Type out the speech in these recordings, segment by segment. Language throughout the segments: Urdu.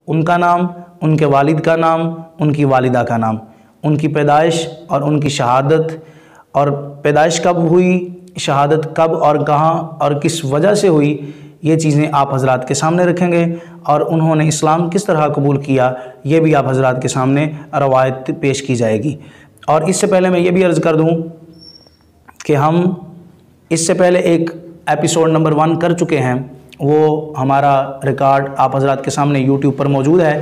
ان کا نام، ان کے والد کا نام، ان کی والدہ کا نام، ان کی پیدائش اور ان کی شہادت، اور پیدائش کب ہوئی، شہادت کب اور کہاں اور کس وجہ سے ہوئی، یہ چیزیں آپ حضرات کے سامنے رکھیں گے، اور انہوں نے اسلام کس طرح قبول کیا یہ بھی آپ حضرات کے سامنے روایت پیش کی جائے گی۔ اور اس سے پہلے میں یہ بھی عرض کر دوں کہ ہم اس سے پہلے ایک ایپیسوڈ نمبر 1 کر چکے ہیں، وہ ہمارا ریکارڈ آپ حضرات کے سامنے یوٹیوب پر موجود ہے۔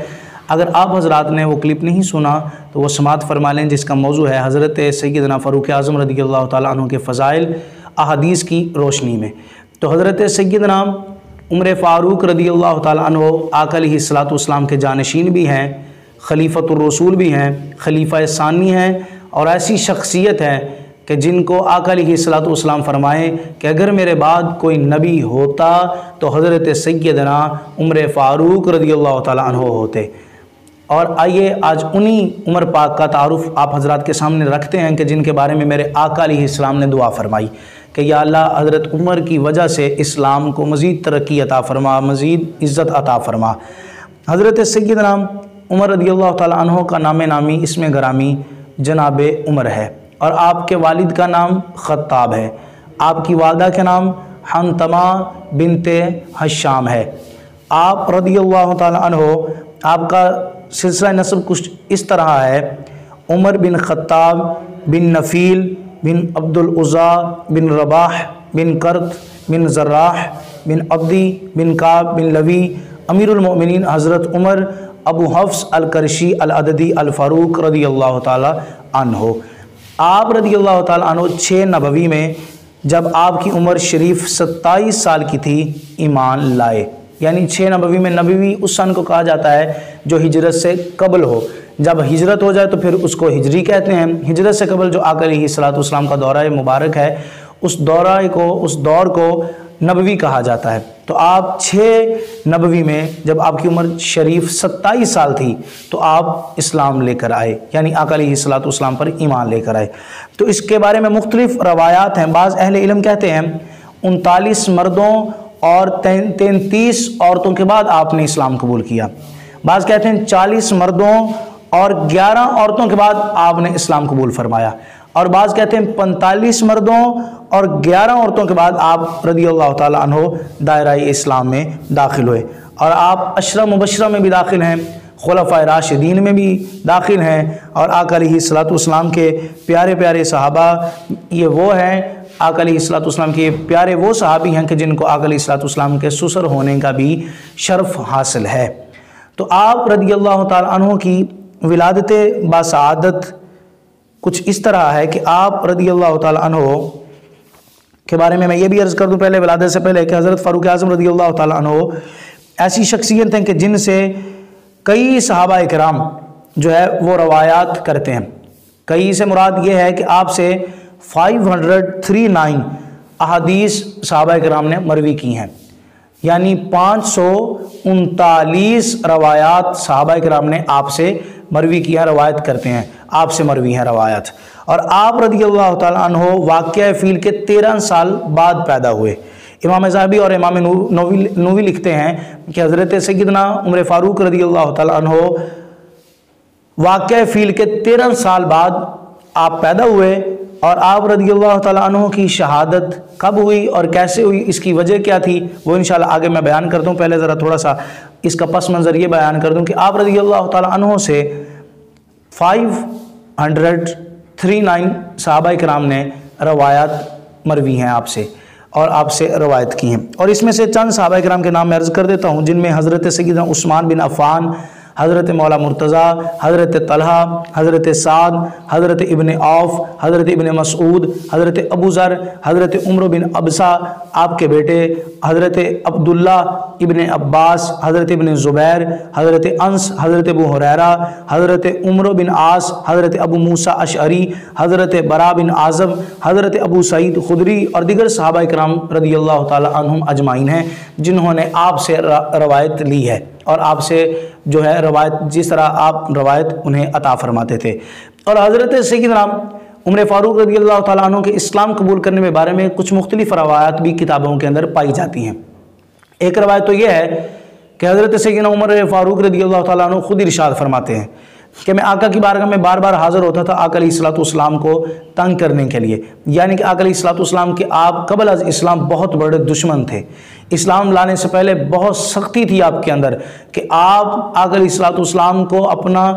اگر آپ حضرات نے وہ کلپ نہیں سنا تو وہ سماعت فرما لیں، جس کا موضوع ہے حضرت سیدنا فاروق اعظم رضی اللہ تعالیٰ عنہ کے فضائل احادیث کی روشنی میں۔ تو حضرت سیدنا عمر فاروق رضی اللہ تعالیٰ عنہ آقا علیہ الصلوۃ والسلام کے جانشین بھی ہیں، خلیفۃ الرسول بھی ہیں، خلیفہ ثانی ہیں، اور ایسی شخصیت ہے کہ جن کو آقا علیہ الصلوۃ والسلام فرمائیں کہ اگر میرے بعد کوئی نبی ہوتا تو حضرت سیدنا عمر فاروق رضی اللہ تعالیٰ عنہ ہوتے۔ اور آئیے آج انہی عمر پاک کا تعارف آپ حضرات کے سامنے رکھتے ہیں کہ جن کے بارے میں میرے آقا علیہ السلام نے دعا فرمائی کہ یا اللہ حضرت عمر کی وجہ سے اسلام کو مزید ترقی عطا فرما، مزید عزت عطا فرما۔ حضرت سیدنا عمر رضی اللہ تعالیٰ عنہ کا نام نامی اسم گرامی جناب عمر ہے، اور آپ کے والد کا نام خطاب ہے، آپ کی والدہ کا نام حنتمہ بنت حشام ہے۔ آپ رضی اللہ تعالیٰ عنہ، آپ کا سلسلہ نسب کچھ اس طرح ہے: عمر بن خطاب بن نفیل بن عبد العزا بن رباح بن کرت بن زراح بن عبدی بن کعب بن لوی امیر المؤمنین حضرت عمر ابو حفص القرشی العددی الفاروق رضی اللہ تعالیٰ عنہ۔ آپ رضی اللہ تعالیٰ عنہ 6 نبوی میں جب آپ کی عمر شریف 27 سال کی تھی ایمان لائے، یعنی 6 نبوی میں نبوی اس سن کو کہا جاتا ہے جو ہجرت سے قبل ہو، جب ہجرت ہو جائے تو پھر اس کو ہجری کہتے ہیں۔ ہجرت سے قبل جو آقا علیہ الصلوۃ والسلام کا دورہ مبارک ہے، اس دور کو نبوی کہا جاتا ہے۔ تو آپ 6 نبوی میں جب آپ کی عمر شریف 27 سال تھی تو آپ اسلام لے کر آئے، یعنی آقا علیہ الصلوۃ والسلام پر ایمان لے کر آئے۔ تو اس کے بارے میں مختلف روایات ہیں۔ بعض اہل علم کہتے ہیں 39 مردوں اور 33 عورتوں کے بعد آپ نے اسلام قبول کیا۔ بعض کہتے ہیں 40 مردوں اور 11 عورتوں کے بعد آپ نے اسلام قبول فرمایا، اور بعض کہتے ہیں 45 مردوں اور 11 عورتوں کے بعد آپ رضی اللہ تعالیٰ عنہ دائرہ اسلام میں داخل ہوئے، اور آپ عشرہ مبشرہ میں بھی داخل ہیں، خلفائے راشدین میں بھی داخل ہیں، اور آقا علیہ الصلوۃ والسلام کے پیارے پیارے صحابہ یہ وہ ہیں، آقا علیہ الصلوۃ والسلام کے پیارے وہ صحابی ہیں کہ جن کو آقا علیہ الصلوۃ والسلام کے سسر ہونے کا بھی شرف حاصل ہے۔ تو آپ رضی اللہ تعالیٰ عنہ کی ولادت باسعادت کچھ اس طرح ہے کہ آپ رضی اللہ تعالیٰ عنہ کے بارے میں یہ بھی عرض کر دوں پہلے ولادت سے پہلے کہ حضرت فاروق اعظم رضی اللہ تعالیٰ عنہ ایسی شخصیت ہیں کہ جن سے کئی صحابہ کرام جو ہے وہ روایات کرتے ہیں۔ کئی سے مراد یہ ہے کہ آپ سے 539 احادیث صحابہ کرام نے مروی کی ہیں، یعنی 539 روایات صحابہ کرام نے آپ سے مروی کی ہیں، روایت کرتے ہیں، آپ سے مروی ہیں روایت۔ اور آپ رضی اللہ تعالیٰ عنہ واقعہ فیل کے 13 سال بعد پیدا ہوئے۔ امام ذہبی اور امام نووی لکھتے ہیں کہ حضرت سیدنا عمر فاروق رضی اللہ تعالیٰ عنہ واقعہ فیل کے 13 سال بعد آپ پیدا ہوئے، اور آپ رضی اللہ تعالیٰ عنہ کی شہادت کب ہوئی اور کیسے ہوئی، اس کی وجہ کیا تھی، وہ انشاءاللہ آگے میں بیان کرتا ہوں۔ پہلے ذرا تھوڑا سا اس کا پس منظر یہ بیان کر دوں کہ آپ رضی اللہ تعالیٰ عنہ سے 539 صحابہ کرام نے روایات مروی ہیں آپ سے، اور آپ سے روایت کی ہیں، اور اس میں سے چند صحابہ کرام کے نام میں عرض کر دیتا ہوں، جن میں حضرت سیدنا عثمان بن عفان، حضرت مولا مرتضیٰ، حضرت طلحہ، حضرت سعد، حضرت ابن عوف، حضرت ابن مسعود، حضرت ابو ذر، حضرت عمر بن ابسہ آپ کے بیٹے، حضرت عبداللہ ابن عباس، حضرت ابن زبیر، حضرت انس، حضرت ابو ہریرہ، حضرت عمر بن عاص، حضرت ابو موسیٰ اشعری، حضرت برا بن عازب، حضرت ابو سعید خدری اور دیگر صحابہ کرام رضی اللہ تعالی عنہم اجمعین ہیں، جنہوں نے آپ سے روایت لی ہے، اور آپ سے جو ہے روایت جس طرح آپ روایت انہیں عطا فرماتے تھے۔ اور حضرت سیدنا عمر فاروق رضی اللہ تعالیٰ عنہ کے اسلام قبول کرنے کے بارے میں کچھ مختلف روایات بھی کتابوں کے اندر پائی جاتی ہیں۔ ایک روایت تو یہ ہے کہ حضرت سیدنا عمر فاروق رضی اللہ تعالیٰ عنہ خود ارشاد فرماتے ہیں کہ میں آقا کی بارگاہ میں بار بار حاضر ہوتا تھا آقا علیہ الصلوۃ والسلام کو تنگ کرنے کے لیے، یعنی کہ آقا علیہ الصلوۃ والسلام کے آپ قبل از اسلام بہت بڑے دشمن تھے، اسلام لانے سے پہلے بہت سختی تھی آپ کے اندر کہ آپ آقا علیہ الصلوۃ والسلام کو اپنا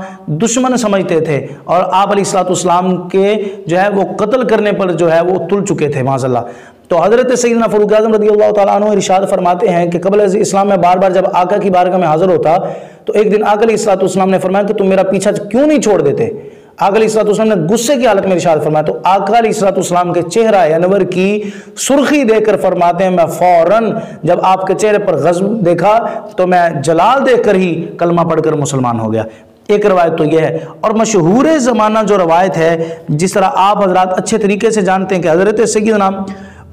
دشمن سمجھتے تھے، اور آپ علیہ الصلوۃ والسلام کے جو ہے وہ قتل کرنے پر جو ہے وہ تل چکے تھے معاذ اللہ۔ تو حضرت سیدنا فاروق اعظم رضی اللہ تعالیٰ عنہ ارشاد فرماتے ہیں کہ قبل از اسلام میں بار بار جب آقا کی بارگاہ میں حاضر ہوتا تو ایک دن آقا علیہ الصلوۃ والسلام نے فرمایا کہ تم میرا پیچھا کیوں نہیں چھوڑ دیتے؟ آقا علیہ الصلوۃ والسلام نے غصے کی حالت میں ارشاد فرمایا، تو آقا علیہ الصلوۃ والسلام کے چہرہ انور کی سرخی دیکھ کر فرماتے ہیں میں فوراً جب آپ کے چہرے پر غضب دیکھا تو میں جلال دیکھ کر ہی کلمہ پڑھ کر مسلمان ہو گیا۔ ایک روایت تو یہ ہے، اور مشہور زمانہ جو روایت ہے جس طرح آپ حضرات اچھے طریقے سے جانتے ہیں کہ حضرت سیدنا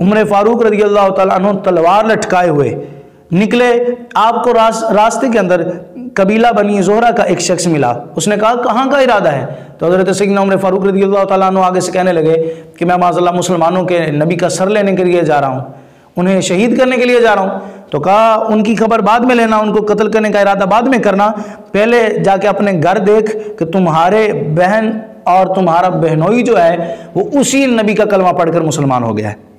عمر فاروق رضی اللہ تعالیٰ عنہ تلوار لٹکائے ہوئے نکلے، آپ کو راستے کے اندر قبیلہ بنی زہرہ کا ایک شخص ملا، اس نے کہا کہاں کا ارادہ ہے؟ تو حضرت سیدنا عمر فاروق رضی اللہ تعالیٰ عنہ آگے سے کہنے لگے کہ میں معاذ اللہ مسلمانوں کے نبی کا سر لینے کے لیے جا رہا ہوں، انہیں شہید کرنے کے لیے جا رہا ہوں۔ تو کہا ان کی خبر بعد میں لینا، ان کو قتل کرنے کا ارادہ بعد میں کرنا، پہلے جا کے اپنے گھر دیکھ کہ تمہارے بہن اور تمہارا بہنوئی جو ہے وہ اسی نبی کا کلمہ پڑھ کر مسلمان ہو گیا ہے۔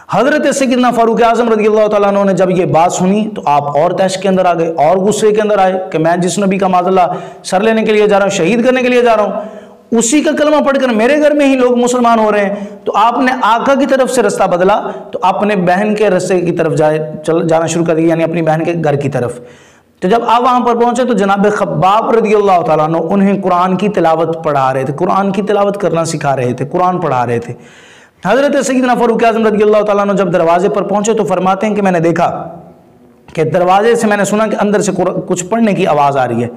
حضرت سیدنا فاروق اعظم رضی اللہ تعالیٰ عنہ نے جب یہ بات سنی تو آپ اور تیش کے اندر آ گئے، اور غصے کے اندر آئے کہ میں جس نبی کا معاذ اللہ سر لینے کے لیے جا رہا ہوں، شہید کرنے کے لیے جا رہا ہوں، اسی کا کلمہ پڑھ کر میرے گھر میں ہی لوگ مسلمان ہو رہے ہیں۔ تو آپ نے آقا کی طرف سے رستہ بدلا تو اپنے بہن کے رستے کی طرف جانا شروع کر دیا، یعنی اپنی بہن کے گھر کی طرف۔ تو جب آپ وہاں پر پہنچے تو جناب خباب رضی اللہ تعالیٰ عنہ انہیں قرآن کی تلاوت پڑھا رہے تھے، قرآن کی تلاوت کرنا سکھا رہے تھے، قرآن پڑھا رہے تھے۔ حضرت سیدنا فاروق اعظم رضی اللہ تعالیٰ عنہ جب دروازے پر پہنچے تو فرماتے ہیں کہ میں نے دیکھا کہ دروازے سے میں نے سنا کہ اندر سے کچھ پڑھنے کی آواز آ رہی ہے۔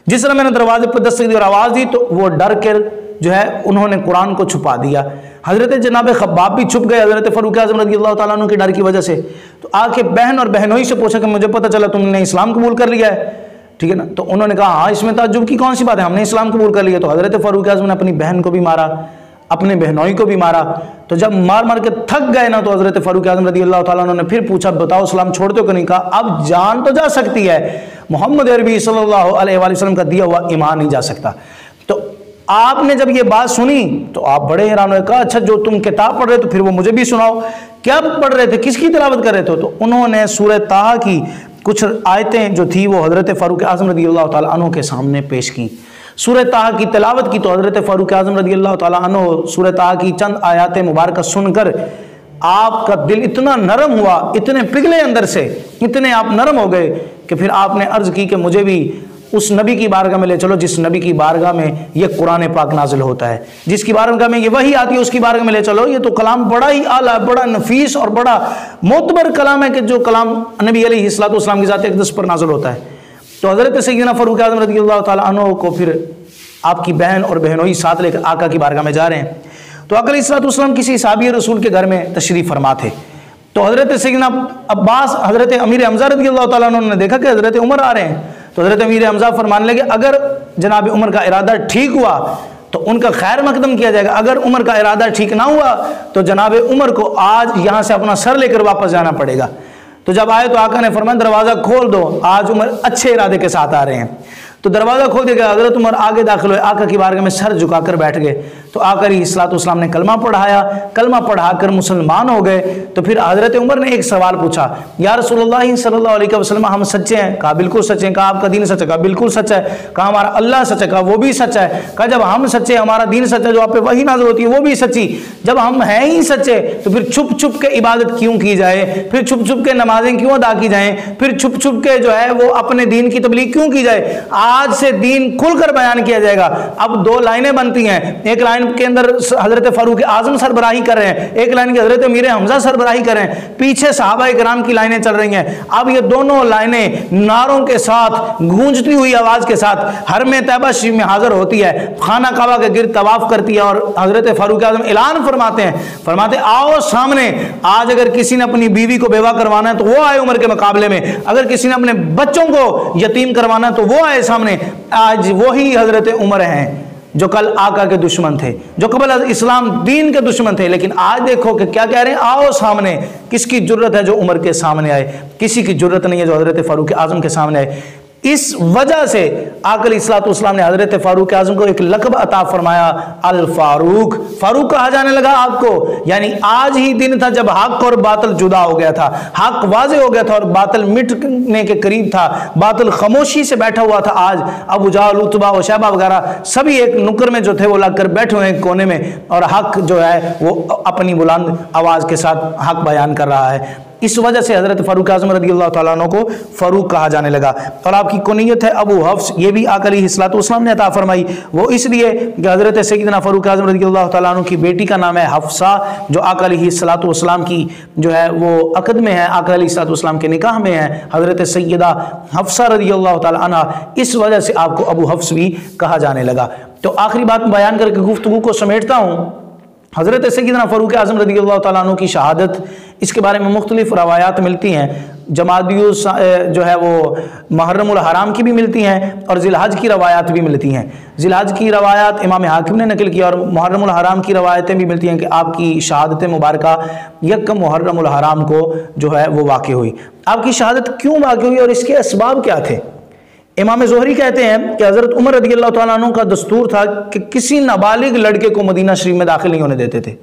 جس طرح میں نے دروازے پر دستک دی اور آواز دی تو وہ ڈر کر جو ہے انہوں نے قرآن کو چھپا دیا۔ حضرت جناب خباب بھی چھپ گئے حضرت فاروق اعظم رضی اللہ تعالیٰ عنہ کے ڈر کی وجہ سے۔ تو آ کے بہن اور بہنوئی سے پوچھا کہ مجھے پتہ چلا تم نے اسلام قبول کر لیا ہے، ٹھیک ہے نا؟ تو انہوں نے کہا ہاں اس میں تعجب کی کون سی بات ہے، ہم نے اسلام قبول کر لیا۔ تو حضرت فاروق اعظم نے اپنی بہن کو بھی مارا، اپنے بہنوئی کو بھی مارا۔ تو جب مار مار کے تھک گئے نا تو حضرت فاروق اعظم رضی اللہ تعالیٰ عنہ نے پھر پوچھا بتاؤ اسلام چھوڑتے ہو کہ نہیں؟ کہا اب جان تو جا سکتی ہے، محمد عربی صلی اللہ علیہ وآلہ وسلم کا دیا ہوا ایمان نہیں جا سکتا۔ تو آپ نے جب یہ بات سنی تو آپ بڑے حیران ہوئے، کہا اچھا جو تم کتاب پڑھ رہے تو پھر وہ مجھے بھی سناؤ، کیا پڑھ رہے تھے، کس کی تلاوت کر رہے تھے؟ تو انہوں نے سورہ طٰہٰ کی کچھ آیتیں جو تھی وہ حضرت فاروق اعظم رضی اللہ تعالیٰ عنہ کے سامنے پیش کی، سورہ طٰہٰ کی تلاوت کی۔ تو حضرت فاروق اعظم رضی اللہ تعالیٰ عنہ سورہ طٰہٰ کی چند آیات مبارکہ سن کر آپ کا دل اتنا نرم ہوا، اتنے پگھلے اندر سے، اتنے آپ نرم ہو گئے کہ پھر آپ نے عرض کی کہ مجھے بھی اس نبی کی بارگاہ میں لے چلو جس نبی کی بارگاہ میں یہ قرآن پاک نازل ہوتا ہے، جس کی بارگاہ میں یہ وحی آتی ہے اس کی بارگاہ میں لے چلو۔ یہ تو کلام بڑا ہی اعلیٰ، بڑا نفیس اور بڑا معتبر کلام ہے کہ جو کلام نبی علیہ الصلوۃ والسلام کی ذات اقدس پر نازل ہوتا ہے۔ تو حضرت سیدنا فاروق اعظم رضی اللہ تعالیٰ عنہ کو پھر آپ کی بہن اور بہنوئی ساتھ لے کر آقا کی بارگاہ میں جا رہے ہیں۔ تو آقا علیہ الصلوۃ والسلام کسی صحابی رسول کے گھر میں تشریف فرما تھے۔ تو حضرت سیدنا عباس حضرت امیر حمزہ رضی اللہ تعالیٰ عنہ نے دیکھا کہ حضرت عمر آ رہے ہیں۔ تو حضرت امیر حمزہ فرمانے لگے اگر جناب عمر کا ارادہ ٹھیک ہوا تو ان کا خیر مقدم کیا جائے گا، اگر عمر کا ارادہ ٹھیک نہ ہوا تو جناب عمر کو آج یہاں سے اپنا سر لے کر واپس جانا پڑے گا۔ تو جب آئے تو آقا نے فرمایا دروازہ کھول دو، آج عمر اچھے ارادے کے ساتھ آ رہے ہیں۔ تو دروازہ کھول دیا گیا، حضرت عمر آگے داخل ہوئے، آقا کی بارگاہ میں سر جھکا کر بیٹھ گئے۔ تو آقا علیہ الصلوۃ والسلام نے کلمہ پڑھایا، کلمہ پڑھا کر مسلمان ہو گئے۔ تو پھر حضرت عمر نے ایک سوال پوچھا، یا رسول اللہ صلی اللہ علیہ وسلم ہم سچے ہیں؟ کہا بالکل سچے ہیں۔ کہا آپ کا دین سچ ہے؟ کہا بالکل سچ ہے۔ کہا ہمارا اللہ سچ ہے؟ کہا وہ بھی سچ ہے۔ کہا جب ہم سچے ہمارا دین سچ ہے، جو آپ پہ وحی نازل ہوتی ہے وہ بھی سچی، جب ہم ہیں ہی سچے تو پھر چھپ چھپ کے عبادت کیوں کی جائے، پھر چھپ چھپ کے نمازیں کیوں ادا کی جائیں، پھر چھپ چھپ کے جو ہے وہ اپنے دین کی تبلیغ کیوں کی جائے؟ آج سے دین کھل کر بیان کیا جائے گا۔ اب دو لائنیں بنتی ہیں، ایک لائن کے اندر حضرت فاروق اعظم سربراہی کر رہے ہیں، ایک لائن کی حضرت امیر حمزہ سربراہی کر رہے ہیں، پیچھے صحابہ کرام کی لائنیں چل رہی ہیں۔ اب یہ دونوں لائنیں نعروں کے ساتھ، گونجتی ہوئی آواز کے ساتھ حرم طیبہ شریف میں حاضر ہوتی ہے، خانہ کعبہ کے گرد طواف کرتی ہے، اور حضرت فاروق اعظم اعلان فرماتے ہیں آؤ سامنے، آج اگر کسی نے اپنی بیوی کو بیوہ کروانا ہے تو وہ آئے عمر کے مقابلے میں، اگر کسی نے اپنے بچوں کو یتیم کروانا ہے تو وہ آئے سامنے۔ آج وہی حضرت عمر ہیں جو کل آقا کے دشمن تھے، جو قبل اسلام دین کے دشمن تھے، لیکن آج دیکھو کہ کیا کہہ رہے ہیں، آؤ سامنے۔ کس کی جرت ہے جو عمر کے سامنے آئے؟ کسی کی جرت نہیں ہے جو حضرت فاروق اعظم کے سامنے آئے۔ اس وجہ سے آقا علیہ الصلوۃ والسلام نے حضرت فاروق اعظم کو ایک لقب عطا فرمایا، الفاروق۔ فاروق کہا جانے لگا آپ کو، یعنی آج ہی دن تھا جب حق اور باطل جدا ہو گیا تھا، حق واضح ہو گیا تھا اور باطل مٹنے کے قریب تھا، باطل خاموشی سے بیٹھا ہوا تھا۔ آج ابو جہل، عتبہ و شیبہ وغیرہ سبھی ایک نکر میں جو تھے وہ لگ کر بیٹھے ہوئے ہیں کونے میں، اور حق جو ہے وہ اپنی بلند آواز کے ساتھ حق بیان کر رہا ہے۔ اس وجہ سے حضرت فاروق اعظم رضی اللہ تعالیٰ عنہ کو فاروق کہا جانے لگا، اور آپ کی کنیت ہے ابو حفص، یہ بھی آقا علیہ الصلوۃ والسلام نے عطا فرمائی، وہ اس لیے کہ حضرت سیدنا فاروق اعظم رضی اللہ تعالیٰ عنہ کی بیٹی کا نام ہے حفصہ، جو آقا علیہ الصلوۃ والسلام کی جو ہے وہ عقد میں ہے، آقا علیہ الصلوۃ والسلام کے نکاح میں ہے، حضرت سیدہ حفصہ رضی اللہ تعالیٰ عنہ، اس وجہ سے آپ کو ابو حفص بھی کہا جانے لگا۔ تو آخری بات بیان کر کے گفتگو کو سمیٹتا ہوں۔ حضرت سیدنا فاروق اعظم رضی اللہ تعالیٰ عنہ کی شہادت، اس کے بارے میں مختلف روایات ملتی ہیں، جمادی جو ہے وہ محرم الحرام کی بھی ملتی ہیں، اور ذی الحج کی روایات بھی ملتی ہیں۔ ذی الحج کی روایات امام حاکم نے نقل کیا، اور محرم الحرام کی روایتیں بھی ملتی ہیں کہ آپ کی شہادت مبارکہ یکم محرم الحرام کو جو ہے وہ واقع ہوئی۔ آپ کی شہادت کیوں واقع ہوئی اور اس کے اسباب کیا تھے؟ امام زہری کہتے ہیں کہ حضرت عمر رضی اللہ تعالیٰ عنہ کا دستور تھا کہ کسی نابالغ لڑکے کو مدینہ شریف میں داخل نہیں ہونے دیتے تھے۔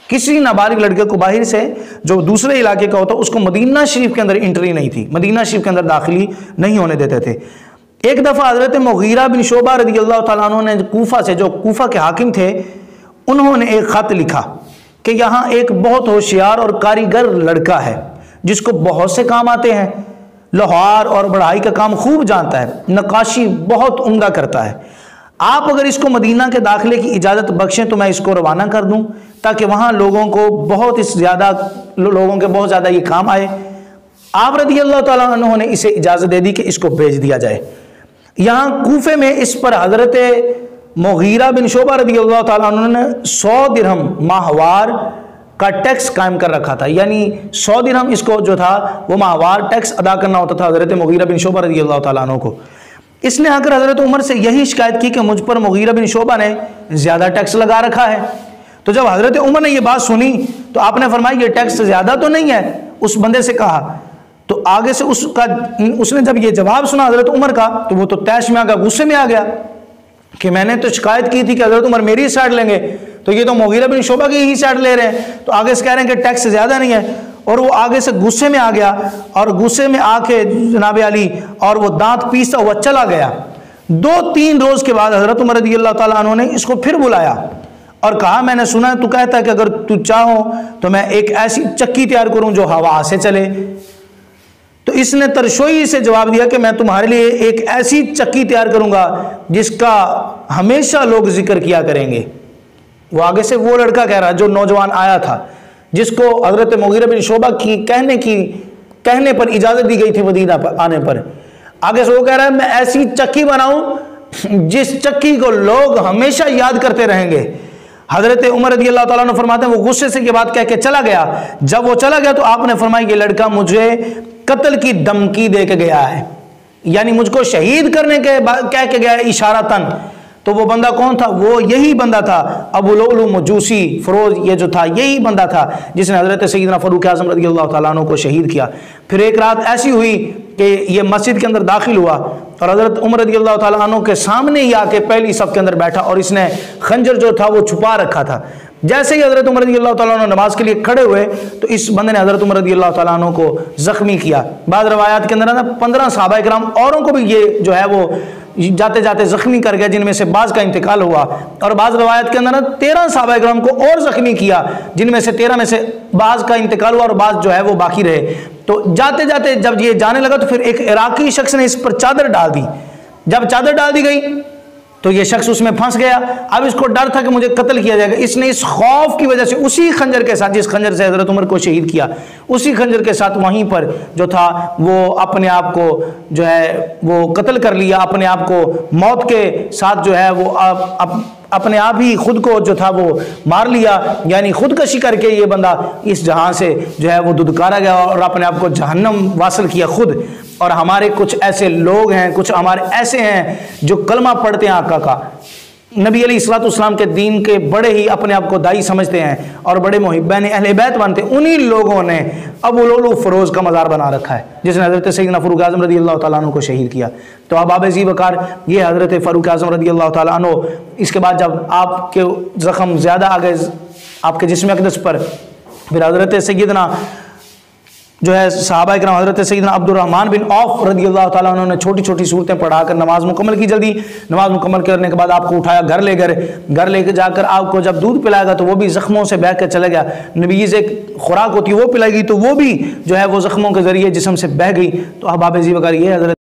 کسی نابالغ لڑکے کو باہر سے جو دوسرے علاقے کا ہوتا اس کو مدینہ شریف کے اندر انٹری نہیں تھی، مدینہ شریف کے اندر داخلی نہیں ہونے دیتے تھے۔ ایک دفعہ حضرت مغیرہ بن شعبہ رضی اللہ تعالیٰ عنہ نے کوفہ سے، جو کوفہ کے حاکم تھے، انہوں نے ایک خط لکھا کہ یہاں ایک بہت ہوشیار اور کاریگر لڑکا ہے جس کو بہت سے کام آتے ہیں، لوہار اور بڑھائی کا کام خوب جانتا ہے، نقاشی بہت عمدہ کرتا ہے، آپ اگر اس کو مدینہ کے داخلے کی اجازت بخشیں تو میں اس کو روانہ کر دوں تاکہ وہاں لوگوں کے بہت زیادہ یہ کام آئے۔ آپ رضی اللہ تعالیٰ عنہ نے اسے اجازت دے دی کہ اس کو بھیج دیا جائے۔ یہاں کوفے میں اس پر حضرت مغیرہ بن شعبہ رضی اللہ تعالیٰ عنہ نے 100 درہم ماہوار کا ٹیکس قائم کر رکھا تھا، یعنی 100 درہم اس کو جو تھا وہ ماہوار ٹیکس ادا کرنا ہوتا تھا حضرت مغیرہ بن شعبہ رضی اللہ تعالیٰ عنہ کو۔ اس نے آ کر حضرت عمر سے یہی شکایت کی کہ مجھ پر مغیرہ بن شعبہ نے زیادہ ٹیکس لگا رکھا ہے۔ تو جب حضرت عمر نے یہ بات سنی تو آپ نے فرمایا یہ ٹیکس زیادہ تو نہیں ہے، اس بندے سے کہا۔ تو آگے سے اس نے جب یہ جواب سنا حضرت عمر کا تو وہ تو طیش میں آ گیا، غصے میں آ گیا کہ میں نے تو شکایت کی تھی کہ حضرت عمر میری سائڈ لیں گے، تو یہ تو مغیرہ بن شعبہ کی ہی سائڈ لے رہے ہیں، تو آگے سے کہہ رہے ہیں کہ ٹیکس زیادہ نہیں ہے۔ اور وہ آگے سے غصے میں آ گیا، اور غصے میں آ کے جناب علی اور وہ دانت پیستا ہوا چلا گیا۔ 2-3 روز کے بعد حضرت عمر رضی اللہ تعالیٰ عنہ نے اس کو پھر بلایا اور کہا میں نے سنا تو کہتا ہے کہ اگر تو چاہو تو میں ایک ایسی چکی تیار کروں جو ہوا سے چلے۔ تو اس نے ترشوئی سے جواب دیا کہ میں تمہارے لیے ایک ایسی چکی تیار کروں گا جس کا ہمیشہ لوگ ذکر کیا کریں گے۔ وہ آگے سے وہ لڑکا کہہ رہا جو نوجوان آیا تھا، جس کو حضرت مغیرہ بن شعبہ کی کہنے پر اجازت دی گئی تھی مدینہ پر آنے پر، آگے سے وہ کہہ رہا ہے میں ایسی چکی بناؤں جس چکی کو لوگ ہمیشہ یاد کرتے رہیں گے۔ حضرت عمر رضی اللہ تعالیٰ نے فرماتے ہیں وہ غصے سے یہ بات کہہ کے چلا گیا۔ جب وہ چلا گیا تو آپ نے فرمایا یہ لڑکا مجھے قتل کی دھمکی دے کے گیا ہے، یعنی مجھ کو شہید کرنے کے کہہ کے گیا ہے اشارتاً۔ تو وہ بندہ کون تھا؟ وہ یہی بندہ تھا ابو لؤلؤ مجوسی فروز، یہ جو تھا یہی بندہ تھا جس نے حضرت سیدنا فاروق اعظم رضی اللہ تعالیٰ عنہ کو شہید کیا۔ پھر ایک رات ایسی ہوئی کہ یہ مسجد کے اندر داخل ہوا اور حضرت عمر رضی اللہ تعالیٰ عنہ کے سامنے ہی آ کے پہلی صف کے اندر بیٹھا، اور اس نے خنجر جو تھا وہ چھپا رکھا تھا۔ جیسے ہی حضرت عمر رضی اللہ تعالیٰ عنہ نماز کے لیے کھڑے ہوئے تو اس بندے نے حضرت عمر رضی اللہ تعالیٰ عنہ کو زخمی کیا۔ بعض روایات کے اندر 15 صحابہ کرام اوروں کو بھی یہ جو ہے وہ جاتے جاتے زخمی کر گیا، جن میں سے بعض کا انتقال ہوا، اور بعض روایت کے اندر 13 صحابہ کرام کو اور زخمی کیا، جن میں سے 13 میں سے بعض کا انتقال ہوا اور بعض جو ہے وہ باقی رہے۔ تو جاتے جاتے جب یہ جانے لگا تو پھر ایک عراقی شخص نے اس پر چادر ڈال دی۔ جب چادر ڈال دی گئی تو یہ شخص اس میں پھنس گیا۔ اب اس کو ڈر تھا کہ مجھے قتل کیا جائے گا، اس نے اس خوف کی وجہ سے اسی خنجر کے ساتھ، جس خنجر سے حضرت عمر کو شہید کیا، اسی خنجر کے ساتھ وہیں پر جو تھا وہ اپنے آپ کو جو ہے وہ قتل کر لیا، اپنے آپ کو موت کے ساتھ جو ہے وہ اپنے آپ ہی خود کو جو تھا وہ مار لیا، یعنی خودکشی کر کے یہ بندہ اس جہاں سے جو ہے وہ دودکارا گیا اور اپنے آپ کو جہنم واصل کیا خود۔ اور ہمارے کچھ ایسے لوگ ہیں، کچھ ہمارے ایسے ہیں جو کلمہ پڑھتے ہیں آقا کا، نبی علیہ الصلوۃ والسلام کے دین کے بڑے ہی اپنے آپ کو دائی سمجھتے ہیں اور بڑے محبین اہل بیت مانتے ہیں، انہی لوگوں نے ابو لؤلؤ فروز کا مزار بنا رکھا ہے جس نے حضرت سیدنا فاروق اعظم رضی اللہ تعالیٰ عنہ کو شہید کیا۔ تو اب آب ذی وقار یہ حضرت فاروق اعظم رضی اللہ تعالیٰ عنہ، اس کے بعد جب آپ کے زخم زیادہ آ گئے آپ کے جسم اقدس پر، پھر حضرت سیدنا جو ہے صحابہ کرام حضرت سیدنا عبد الرحمن بن عوف رضی اللہ تعالیٰ عنہ نے چھوٹی چھوٹی صورتیں پڑھا کر نماز مکمل کی، جلدی نماز مکمل کرنے کے بعد آپ کو اٹھایا، گھر لے گئے، گھر لے کے جا کر آپ کو جب دودھ پلائے گا تو وہ بھی زخموں سے بہہ کر چلے گیا، نبی سے خوراک ہوتی ہے وہ پلائی گئی تو وہ بھی جو ہے وہ زخموں کے ذریعے جسم سے بہہ گئی۔ تو اب آب ذی وقار یہ حضرت